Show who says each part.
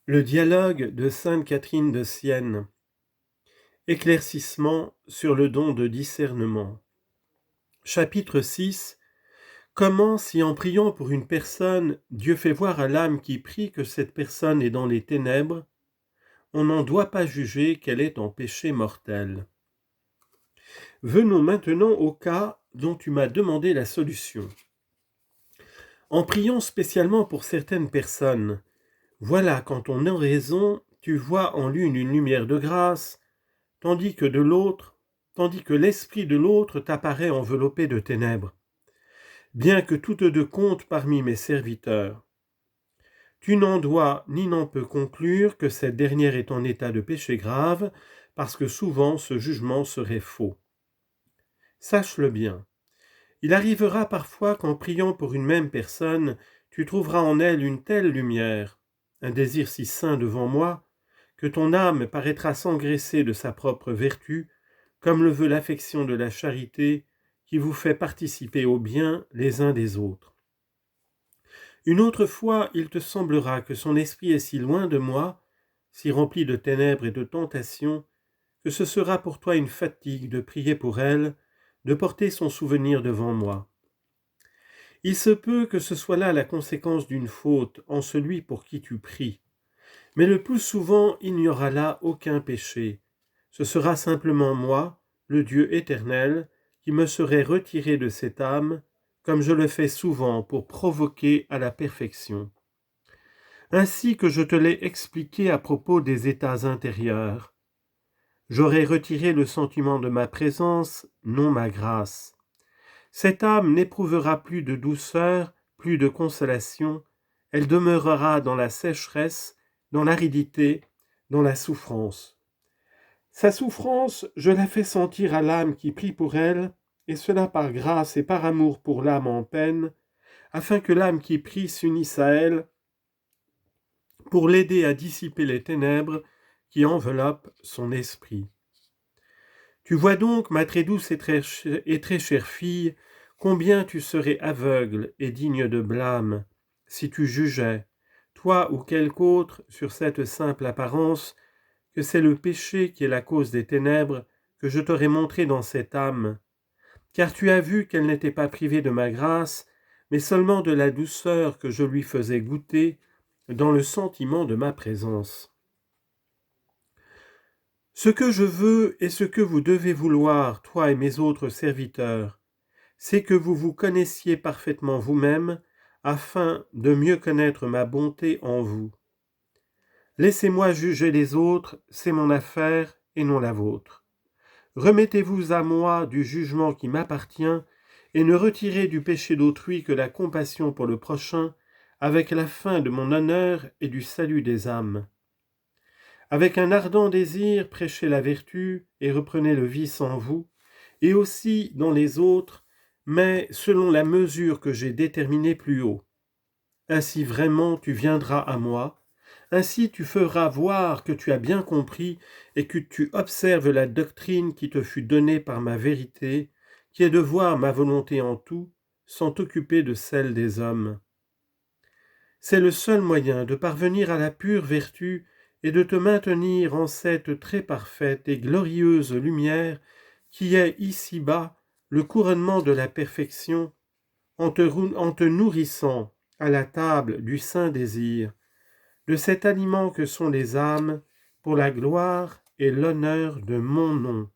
Speaker 1: Le dialogue de sainte Catherine de Sienne. Éclaircissement sur le don de discernement. Chapitre 6. Comment, si en priant pour une personne, Dieu fait voir à l'âme qui prie que cette personne est dans les ténèbres, on n'en doit pas juger qu'elle est en péché mortel. Venons maintenant au cas dont tu m'as demandé la solution. En priant spécialement pour certaines personnes, voilà quand en oraison, tu vois en l'une une lumière de grâce, tandis que l'esprit de l'autre t'apparaît enveloppé de ténèbres, bien que toutes deux comptent parmi mes serviteurs. Tu n'en dois ni n'en peux conclure que cette dernière est en état de péché grave, parce que souvent ce jugement serait faux. Sache-le bien, il arrivera parfois qu'en priant pour une même personne, tu trouveras en elle une telle lumière, un désir si saint devant moi, que ton âme paraîtra s'engraisser de sa propre vertu, comme le veut l'affection de la charité qui vous fait participer au bien les uns des autres. Une autre fois, il te semblera que son esprit est si loin de moi, si rempli de ténèbres et de tentations, que ce sera pour toi une fatigue de prier pour elle, de porter son souvenir devant moi. Il se peut que ce soit là la conséquence d'une faute en celui pour qui tu pries, mais le plus souvent il n'y aura là aucun péché. Ce sera simplement moi, le Dieu éternel, qui me serai retiré de cette âme, comme je le fais souvent pour provoquer à la perfection. Ainsi que je te l'ai expliqué à propos des états intérieurs. J'aurai retiré le sentiment de ma présence, non ma grâce. Cette âme n'éprouvera plus de douceur, plus de consolation, elle demeurera dans la sécheresse, dans l'aridité, dans la souffrance. Sa souffrance, je la fais sentir à l'âme qui prie pour elle, et cela par grâce et par amour pour l'âme en peine, afin que l'âme qui prie s'unisse à elle pour l'aider à dissiper les ténèbres qui enveloppent son esprit. Tu vois donc, ma très douce et très chère fille, combien tu serais aveugle et digne de blâme si tu jugeais, toi ou quelque autre, sur cette simple apparence, que c'est le péché qui est la cause des ténèbres que je t'aurais montré dans cette âme, car tu as vu qu'elle n'était pas privée de ma grâce, mais seulement de la douceur que je lui faisais goûter dans le sentiment de ma présence. Ce que je veux et ce que vous devez vouloir, toi et mes autres serviteurs, c'est que vous vous connaissiez parfaitement vous-même, afin de mieux connaître ma bonté en vous. Laissez-moi juger les autres, c'est mon affaire et non la vôtre. Remettez-vous à moi du jugement qui m'appartient, et ne retirez du péché d'autrui que la compassion pour le prochain, avec la fin de mon honneur et du salut des âmes. Avec un ardent désir, prêchez la vertu et reprenez le vice en vous, et aussi dans les autres, mais selon la mesure que j'ai déterminée plus haut. Ainsi vraiment tu viendras à moi, ainsi tu feras voir que tu as bien compris et que tu observes la doctrine qui te fut donnée par ma vérité, qui est de voir ma volonté en tout, sans t'occuper de celle des hommes. C'est le seul moyen de parvenir à la pure vertu et de te maintenir en cette très parfaite et glorieuse lumière qui est ici-bas le couronnement de la perfection, en te nourrissant à la table du saint désir, de cet aliment que sont les âmes, pour la gloire et l'honneur de mon nom.